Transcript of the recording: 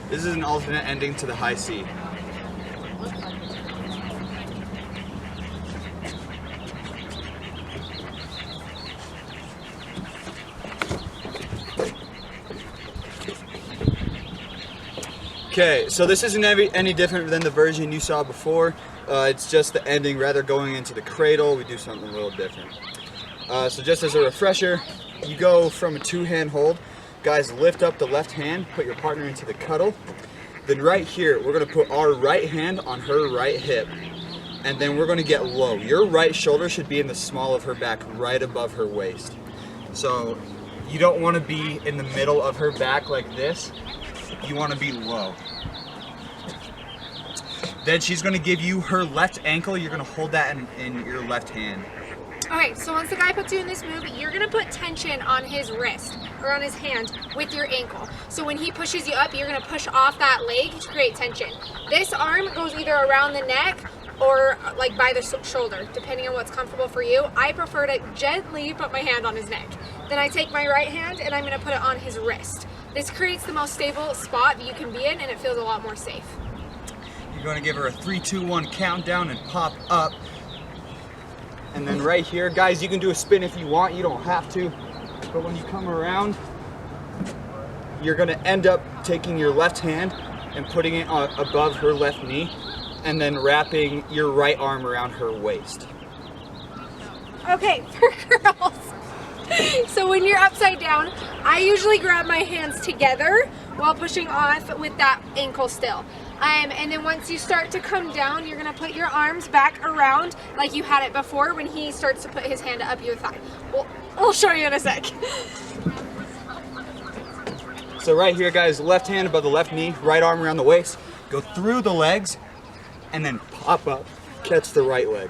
This is an alternate ending to the high C. Okay, so this isn't any different than the version you saw before. It's just the ending, rather going into the cradle, we do something a little different. So just as a refresher, you go from a two-hand hold. Guys, lift up the left hand, put your partner into the cuddle. Then right here, we're gonna put our right hand on her right hip. And then we're gonna get low. Your right shoulder should be in the small of her back, right above her waist. So you don't wanna be in the middle of her back like this. You wanna be low. Then she's gonna give you her left ankle. You're gonna hold that in your left hand. Okay, so once the guy puts you in this move, you're gonna put tension on his wrist or on his hand with your ankle. So when he pushes you up, you're gonna push off that leg to create tension. This arm goes either around the neck or like by the shoulder, depending on what's comfortable for you. I prefer to gently put my hand on his neck. Then I take my right hand and I'm gonna put it on his wrist. This creates the most stable spot that you can be in, and it feels a lot more safe. You're going to give her a 3, 2, 1 countdown and pop up. And then right here, guys, you can do a spin if you want. You don't have to. But when you come around, you're going to end up taking your left hand and putting it above her left knee, and then wrapping your right arm around her waist. Okay, for girls. So when you're upside down, I usually grab my hands together while pushing off with that ankle still. And then once you start to come down, you're gonna put your arms back around like you had it before when he starts to put his hand up your thigh. Well, I'll show you in a sec. So right here, guys, left hand above the left knee, right arm around the waist, go through the legs, and then pop up, catch the right leg.